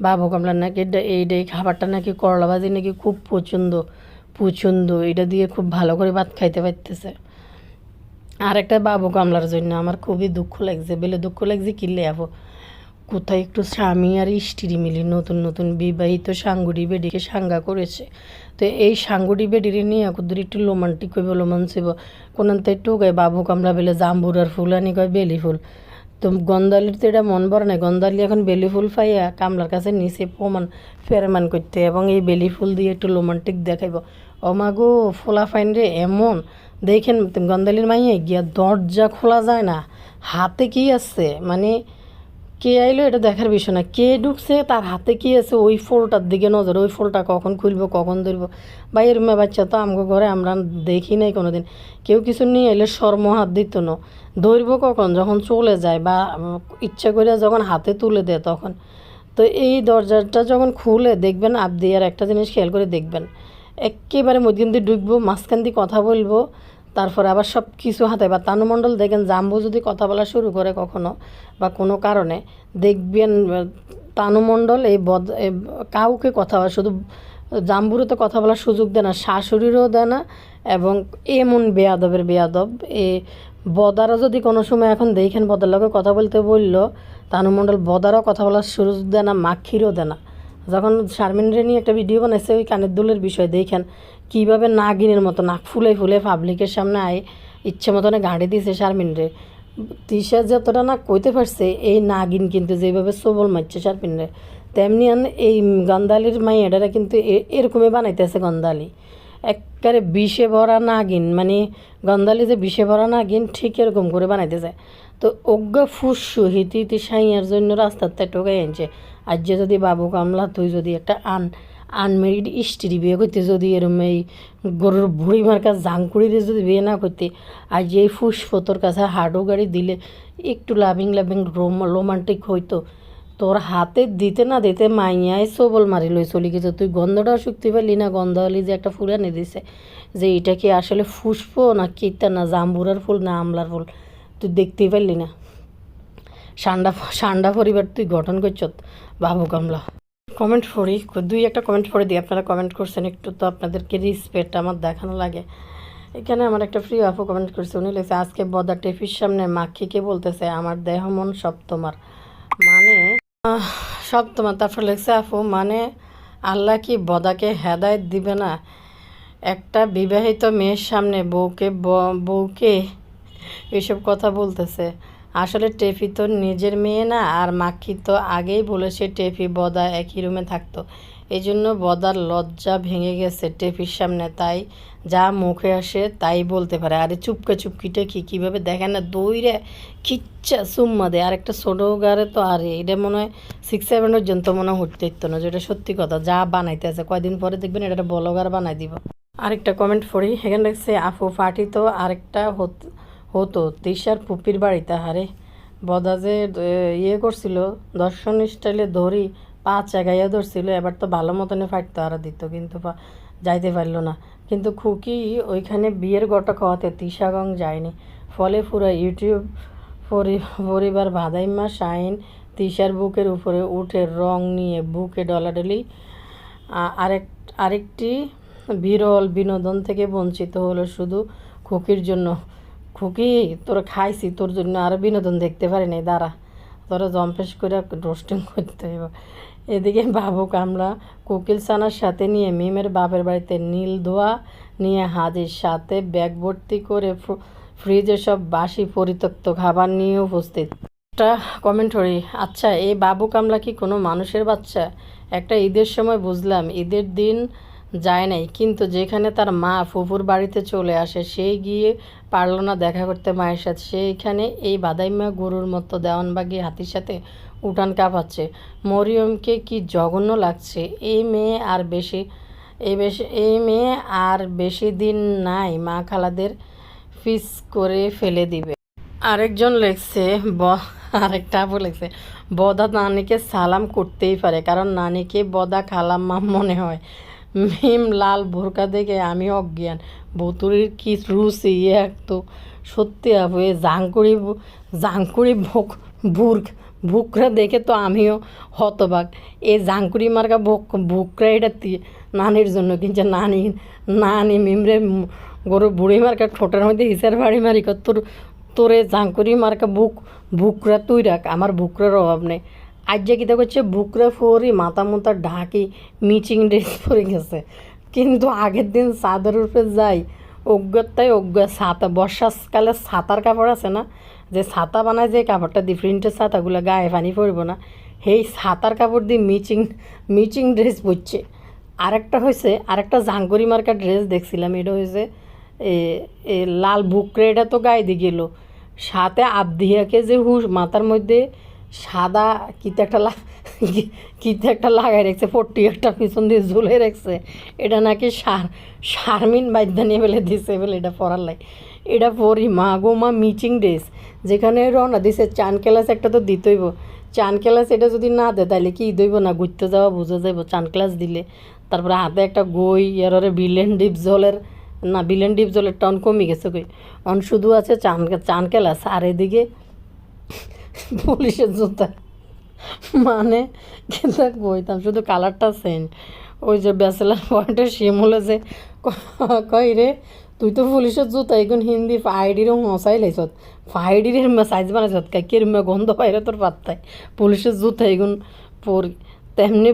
বাবু কামলার নাকি এই খাবারটা নাকি করলা ভাজি নাকি খুব পছন্দ, এটা দিয়ে খুব ভালো করে ভাত খাইতে পারতেছে। আর একটা বাবু কামলার জন্য আমার খুবই দুঃখ লাগছে কিনলে আবো কোথায় একটু স্বামী আর স্ত্রী মিলি নতুন বিবাহিত সাঙ্গুড়ি বেডিকে সাঙ্গা করেছে। তো এই সাঙ্গুড়ি বেডিরে নিয়ে কুদুর একটু রোমান্টিক হইব রোমান্সিব কোনতে একটু গায়ে বাবু কামলা বেলে জাম্বুরার ফুল আনি কয় বেলি ফুল। তো গন্ধালির তো এটা মন ভরে নাই, গন্ধালি এখন বেলি ফুল পাইয়া কামলার কাছে নিচে ফেরমান করতে এবং এই বেলি ফুল দিয়ে একটু রোমান্টিক দেখাইব। অমাগো ফোলা ফাইন রে এমন দেখেন গন্ধালির মাইয়ে গিয়া দরজা খোলা যায় না, হাতে কি আছে মানে কে আইলো এটা দেখার বিষয় না, কে ঢুকছে তার হাতে কি আছে ওই ফোলটার দিকে নজর, ওই ফোলটা কখন খুলবো কখন ধরবো। বা এর মেয়ে বাচ্চা তো আমগো ঘরে আমরা দেখি নাই কোনোদিন, কেউ কিছু নিয়ে এলে শর্ম হাত দিত না, ধরবো কখন যখন চলে যায় বা ইচ্ছা করে যখন হাতে তুলে দেয় তখন। তো এই দরজাটা যখন খুলে দেখবেন আপনি আর একটা জিনিস খেয়াল করে দেখবেন, একেবারে মধ্যখান দিয়ে ঢুকবো, মাঝখান দিয়ে কথা বলবো, তারপরে আবার সব কিছু হাতে। বা তানুমণ্ডল দেখেন জাম্বু যদি কথা বলা শুরু করে কখনো বা কোনো কারণে দেখবেন তানুমণ্ডল কাউকে কথা বলা, শুধু জাম্বুরও তো কথা বলার সুযোগ দেয় না, শাশুড়িরও দেয় না। এবং এমন বেয়াদব বদারও যদি কোনো সময় এখন দেখেন বদার লোকে কথা বলতে বললো তানুমণ্ডল বদারও কথা বলার সুযোগ দেয় না, মাখিরও দেয় না। যখন শারমিনরে নিয়ে একটা ভিডিও বানাইছে ওই কানের দুলের বিষয় দেখেন কীভাবে নাগিনের মতো নাক ফুলে পাবলিকের সামনে ইচ্ছে মতনে গাড়ি দিয়েছে শারমিনরে। তিশা যতটা না কইতে পারছে এই নাগিন কিন্তু যেভাবে সবল মারছে শারমিনরে, তেমনি এই গন্ধালির মাইয়াডারা কিন্তু এরকমই বানাইতেছে। গন্ধালি একবারে বিষে ভরা নাগিন, মানে গন্ধালি যে বিষে ভরা নাগিন ঠিক এরকম করে বানাইতেছে। তো অজ্ঞা ফুসু হিতি সাইয়ার জন্য রাস্তাতে টোকাই আনছে। আজ যদি বাবু কামলা তুই যদি একটা আনমেরিড স্ত্রী বিয়ে করতে যদি এরম এই গরুর ভুড়ি মার্কা জাংকুড়িরে যদি বিয়ে না করতে আর যে ফুসফতোর কাছে হাডু গাড়ি দিলে একটু লাভিং লাভিং রোমান্টিক হইতো, তোর হাতে দিতে না দিতে মাইয়ায় সবল মারি লই চলি গেছে। তুই গন্ধটাও শুকতে পারলি না, গন্ধ হলি যে একটা ফুল এনে দিছে যে এটা কি আসলে ফুসফ না কিতা না জাম্বুরার ফুল না আমলার ফুল তুই দেখতেই পারলি না। সান্ডা পরিবার তুই গঠন করছ বাবু কামলা। কমেন্ট পড়ি, দুই একটা কমেন্ট পড়ে দিই। আপনারা কমেন্ট করছেন, একটু তো আপনাদেরকে রেসপেক্ট আমার দেখানো লাগে। এখানে আমার একটা প্রিয় আপু কমেন্ট করছে, উনি লিখছে আজকে বদা টেফির সামনে মাখিকে বলতেছে আমার দেহ মন সব তোমার, মানে সব তোমার। তারপর লিখছে আপু মানে আল্লাহ কি বদাকে হেদায়েত দিবে না? একটা বিবাহিত মেয়ের সামনে বউকে এসব কথা বলতেছে। আসলে টেফি তো নিজের মেয়ে না, আর মাখি তো আগেই বলেছে টেফি বদা একই রুমে থাকতো, এই জন্য বদার লজ্জা ভেঙে গেছে টেফির সামনে, তাই যা মুখে আসে তাই বলতে পারে। আরে চুপকিটা কীভাবে দেখেন না, দৌড়ে খিচ্চা চুম্মা দেয়। আর একটা ছোটো গারে তো আরে এটা মনে হয় 6-7 পর্যন্ত মনে হয় উঠতে ইত্তো না, যেটা সত্যি কথা। যা বানাইতে আছে কয়দিন পরে দেখবেন এটা বলগার বানাই দিব। আরেকটা কমেন্ট পড়ি, এখানে দেখছে আপু পার্টি তো আরেকটা হতো তিশার পুপির বাড়িতে। হারে বদা যে ইয়ে করছিল দর্শন স্টাইলে ধরি পা চাগাইয়া ধরছিল, এবার তো ভালো মতনে ফাটতো আর দিত, কিন্তু যাইতে পারলো না। কিন্তু খুকি ওইখানে বিয়ের গোটা খাওয়াতে তিশাগং যায়নি, ফলে পুরো ইউটিউব পরিবার ভাদাইম্মা শাইন তিশার বুকের উপরে উঠে রং নিয়ে বুকে ডলাডলি আরেকটি বিরল বিনোদন থেকে বঞ্চিত হলো শুধু খুকির জন্য। খুকি তোরা খাইছি তোর জন্য, আর বিনোদন দেখতে পারি নাই, দাঁড়া তোরা জম্পেশ করে রোস্টিং করতে হইব। এদিকে বাবু কামলা কোকিল সানার সাথে নিয়ে মিমের বাপের বাড়িতে নীল ধোয়া নিয়ে হাজির, সাথে ব্যাগ ভর্তি করে ফ্রিজে সব বাসি পরিত্যক্ত খাবার নিয়ে উপস্থিত। একটা কমেন্ট করি, আচ্ছা এই বাবু কামলা কি কোনো মানুষের বাচ্চা? একটা ঈদের সময় বুঝলাম ঈদের দিন যায় নাই, কিন্তু যেখানে তার মা ফুফুর বাড়িতে চলে আসে সেই গিয়ে পারল না দেখা করতে মায়ের সাথে, সেইখানে এই বাদাইম্মা গরুর মতো দেওয়ানবাগি হাতির সাথে উঠান কাঁপাচ্ছে। মরিয়মকে কি জঘন্য লাগছে। এই মেয়ে আর বেশি দিন নাই মা খালাদের ফিস করে ফেলে দিবে। আরেকজন লেখছে আরেকটা আপু লেখছে বদা নানিকে সালাম করতেই পারে, কারণ নানিকে বদা খালাম্মা মনে হয়। মিম লাল বোরকা দেখে আমি অজ্ঞান, ভুতুরির কি রুচি এক তো সত্যি আপু। এই জাঙ্কুড়ি বুকরা দেখে তো আমিও হতবাক। এই জাঙ্কুড়ি মার্কা বুকরা এটা নানির জন্য কিনছে। নানি মিমরে গরু বুড়ি মার্কা ঠোঁটের মধ্যে হিসার বাড়ি মারি তোরে জাঙ্কুড়ি মার্কা বুকরা তুই রাখ, আমার বুকরার অভাব নেই। আজ যে কীটা করছে বুকরা ফোরি মাথা ঢাকি মিচিং ড্রেস পরে গেছে, কিন্তু আগের দিন চাঁদের উপরে যাই ছাতা, বর্ষাকালে ছাতার কাপড় আছে না, যে ছাতা বানায় যে কাপড়টা দিয়ে প্রিন্টের ছাতাগুলো গায়ে পানি পড়বো না, সেই ছাতার কাপড় দিয়ে মিচিং ড্রেস পরছে। আরেকটা জাঙ্গুরি মার্কা ড্রেস দেখছিলাম, এটা হয়েছে লাল বুকরে, এটা তো গায়ে দিয়ে গেল, সাথে আবদিয়াকে যে মাথার মধ্যে সাদা কিতে একটা লাগাই রাখছে, 40 একটা পিছন দিয়ে ঝুলে রাখছে, এটা নাকি শারমিন বাদ্যা নিয়ে ফেলে দিছে বলে এটা পরার লাই। এটা পরি মা গো মা মিচিং ড্রেস, যেখানে রওনা দিছে চান ক্লাস একটা তো দিতেইব। চান ক্লাস এটা যদি না দেয় তাহলে কি দইব না, ঘুরতে যাওয়া বোঝা যাইব চান ক্লাস দিলে। তারপরে হাতে একটা গই এর বিলেন ডিপ জলের টাউন কমে গেছে কই, অন শুধু আছে চান ক্লাস। আর এদিকে পুলিশের জুতা, মানে কিন্তু বইতাম শুধু কালারটা চেঞ্জ। ওই যে ব্যাচেলার পয়েন্টে শিমুলে যে কই রে তুই তো পুলিশের জুতা এখন হিন্দি ফাইডিরও মশাই লাইছত, ফাইডির সাইজ বানাইছত কিরমে গন্ধ পাইরে তোর পাত্তায়। পুলিশের জুতা এখন পরি তেমনি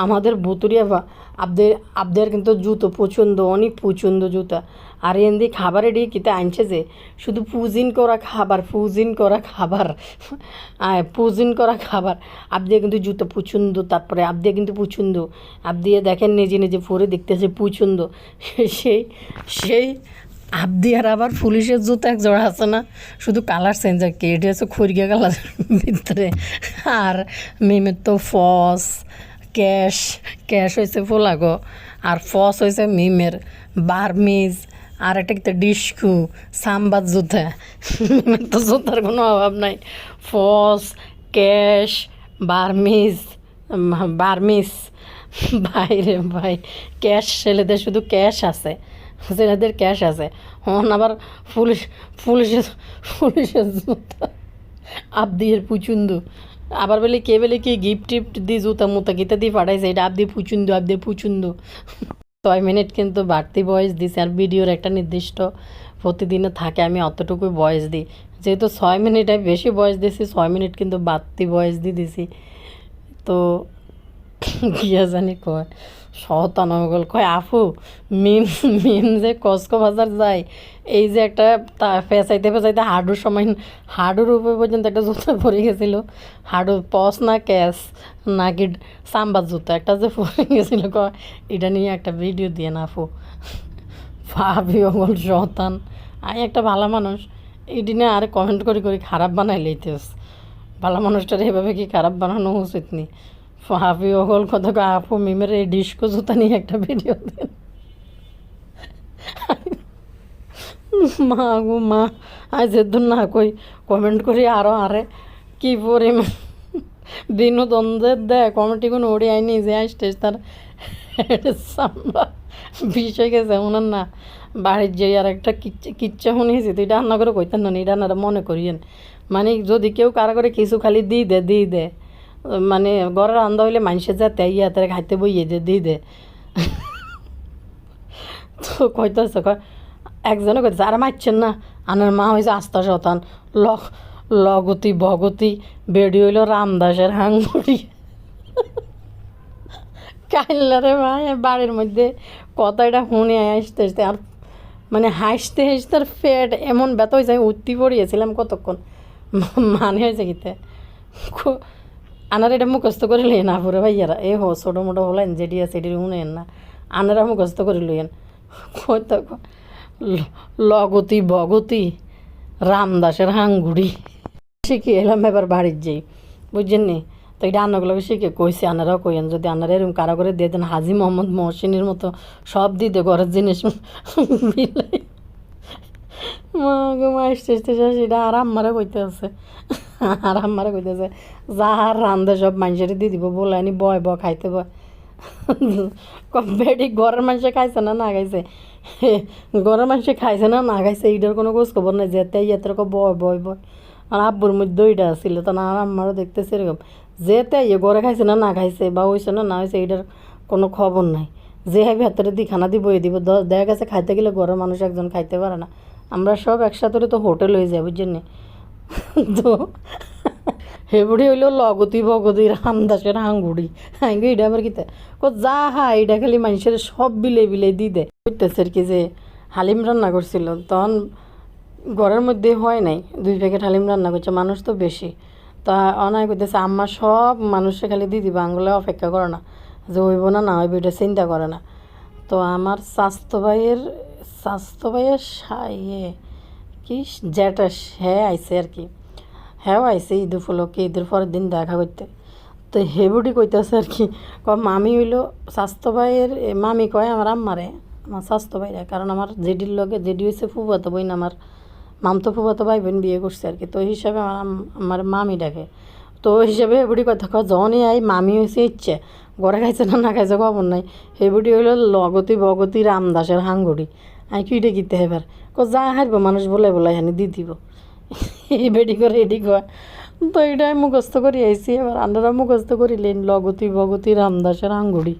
আমাদের বুতুরিয়া আবদের কিন্তু জুতো পছন্দ, অনেক পছন্দ জুতা। আর এমনি খাবার এটি কিতে আনছে যে শুধু পুজিন করা খাবার আবদিয়া কিন্তু জুতো পছন্দ। তারপরে আবদিয়া কিন্তু পছন্দ, আবদিয়া দেখেন নিজে পরে দেখতেছে পছন্দ। সেই আবদিয়ার আবার পুলিশের জুতো এক জোড়া আছে না, শুধু কালার চেঞ্জ আর কি, এটা হচ্ছে খড়িয়া কালার ভিতরে। আর মিমের তো ফস ক্যাশ ক্যাশ হয়েছে ফোলাগো, আর ফস হয়েছে মিমের, বার্মিজ, আর একটা কিন্তু ডিস্কু, সাম্বাদ জুতা। মিমের তো জুতার কোনো অভাব নাই। ফস, ক্যাশ, বার্মিজ, বার্মিস, বাইরে ভাই ক্যাশ, ছেলেদের শুধু ক্যাশ আছে, ছেলেদের ক্যাশ আছে। হন আবার পুলিশ পুলিশের পুলিশের জুতা, আবদির পুচুন্দু, আবার বলে কে বলে কি গিফট টিফট দি জুতা মুতা গীতা দিয়ে পাঠাইছে, এটা আবদি পুচুন্দু, আবদি পুচুন্দু। 6 মিনিট কিন্তু বাড়তি ভয়েস দিছে, আর ভিডিওর একটা নির্দিষ্ট প্রতিদিনে থাকে, আমি অতটুকুই ভয়েস দিই। যেহেতু 6 মিনিটে বেশি ভয়েস দিছি, 6 মিনিট কিন্তু বাড়তি ভয়েস দিয়ে দিছি। তো গিয়া জানি কয় শতানগল কয় আপু, মিম মিম যে কসকো বাজার যায়, এই যে একটা পেঁচাইতে পেঁচাইতে হাডুর সময়, হাডুর উপরে পর্যন্ত একটা জুতা পরে গেছিলো, হাডু পস না ক্যাশ নাকি সাম্বার জুতা একটা যে পরে গেছিলো, কয় এটা নিয়ে একটা ভিডিও দিয়ে না আপু। ভাবি ওগল শতান, আমি একটা ভালো মানুষ, এই দিনে আর কমেন্ট করে করে খারাপ বানাই লইতেস, ভালো মানুষটার এভাবে কি খারাপ বানানো উচিত নি। ভাবি ওগল কত আপু মিমের এই ডিস্কো জুতা নিয়ে একটা ভিডিও দেন। মা গো মা, আজ এদুন না কই কমেন্ট করি আরও আরে কি পরিমাণ বিনোদন দেয় কমেন্টি কোনো ওড়ি আইনি যে আসতে তার সাম্বা বিষয় গেছে ওনার না বাড়ির যে আর একটা কিচ্ছা শুনিয়েছি, তো এটা রান্না করে কইতেন না, এটা রান্নাটা মনে করিয়েন। মানে যদি কেউ কারো করে কিছু খালি দিই দে মানে ঘরের রান্না হইলে মানুষের যাতে ইয়া তারা খাইতে বইয়ে দিই দে। তো কইতেছে একজনে কইতেছে আর মারছেন না, আনার মা হয়েছে আস্থা শতান, লগতি ভগতি, বেডি হইল রামদাসের হাঙ্গুড়ি। কাইলারে ভাই বাড়ির মধ্যে কথাটা শুনে আসতে আসতে আর মানে হাসতে হাসতে আর ফেট এমন ব্যথা হয়েছে, আমি উঠতে পড়িয়েছিলাম কতক্ষণ, মানে হয়েছে কিতে আনার এটা মুখস্থ করে লইয়েন আপুরে ভাইয়ারা, এ হো ছোটো মোটো হলেন যেটি আছে এটি শুনেন না, আনারা মুখস্থ করে লইয়েন। কত লগতি ভগতি রামদাসের হাঙ্গুড়ি শিখে এলাম, এবার বাড়ির যাই বুঝছেন নি। তো এটা আন্নাগুলোকে শিখে কইছে, আনারাও কইেন যদি আনারা এরকম কারো করে দিয়ে দেন হাজি মোহাম্মদ মহসিনের মতো সব দিতে ঘরের জিনিস মিলাই। মা গো মা আসতে আসতে সেটা আর আম্মারা কইতে আছে, আর আম্মারা কইতেছে যাহার রান্ধে সব মানুষের দিয়ে দিব বলে আনি বয় খাইতে বয়। বেটি ঘরের মানুষে খাইছে না খাইছে, ঘরের মানুষে খাইছে না খাইছে এইটার কোনো খোঁজ খবর নাই, যেতে ইয়েতে বয় আর আব্বুর মধ্যে ওইটা ছিল, তা না আর আমারও দেখতেছে এরকম যেতে ইয়ে ঘরে খাইছে না খাইছে বা হয়েছে না হয়েছে এইটার কোনো খবর নাই, যে হাবি হাতের দিয়ে খানা দিব দিব দেখা গেছে খাইতে গেলে ঘরের মানুষ একজন খাইতে পারে না, আমরা সব একসাথে তো হোটেল হয়ে যাই বুঝছেন। তো হেবুড়ি হইল লগতি ভগতি রামদাসের হাঙ্গুড়ি, হাঙ্গি এটা আবার কিতা যা এটা খালি মানুষের সব বিলে দি দে বুঝতেছে আর কি, যে হালিম রান্না করছিল তখন ঘরের মধ্যে হয় নাই, 2 প্যাকেট হালিম রান্না করছে, মানুষ তো বেশি, তা অনায় করতেছে আম্মা সব মানুষে খালি দিয়ে দিবা, আঙ্গুলে অপেক্ষা করে না যে হইব না হইব এটা চিন্তা করে না। তো আমার স্বাস্থ্য ভাইয়ের ইয়ে কি জ্যাটা হ্যাঁ আইসে আর কি, হ্যাঁ আইসে ঈদ উপলক্ষে, ঈদের পরের দিন দেখা করতে। তো হেবুটি কইতেছে আর কি মামি হইলো স্বাস্থ্য ভাইয়ের মামি কয় আমার আম্মারে, আমার স্বাস্থ্য ভাইরা, কারণ আমার জেডির লগে জেডি হয়েছে ফুফাতো বোন, আমার মামতো ফুফাতো ভাই বোন বিয়ে করছে আর কি, তো ওই হিসাবে আমার মামি ডাকে। তো ওই হিসাবে হেবুটি কথা যখনই আই মামি হয়েছে ইচ্ছে, ঘরে খাইছে না খাইছে খবর নাই, হেবুটি হইলো লগতি ভগতি রামদাসের হাঙ্গুড়ি। আমি কি এটা কিতে এবার যা হারবো মানুষ বলে হানি দি দিব, এই বেডি করে এডি কয়। তো এটাই মুখস্থ করি আইসি, এবার আন্ডারা মুখস্থ করিলেন লগতি ভগতি রামদাসের আঙ্গুড়ি।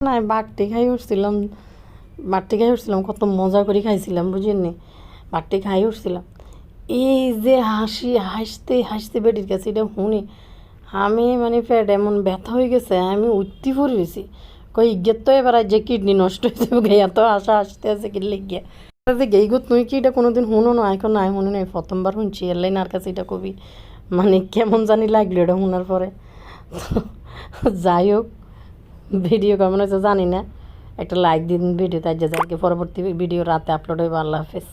না বাটটি খাই উঠছিলাম কত মজা করে খাইছিলাম বুঝেননি, বাটটি খাই উঠছিলাম। এই যে হাসতে বেডির কাছে এটা শুনি আমি মানে পেট এমন ব্যথা হয়ে গেছে, আমি উঠতে পড়েছি কই ইজ্ঞের তো এবার যে কিডনি নষ্ট হয়েছে গিয়া, তো আসতে আছে কিনলে গিয়া যে গেই গো তুই কি এটা কোনোদিন শুনো না, এখন নাই শুনি নাই প্রথমবার শুনছি, এলাই আর কাছে এটা কবি মানে কেমন জানি লাগলো এটা শোনার পরে। যাই হোক ভিডিও কেমন হয়েছে জানি না, একটা লাইক দিন ভিডিওতে, আজ যাকে পরবর্তী ভিডিও রাতে আপলোড হইব। আল্লাহ হাফেজ।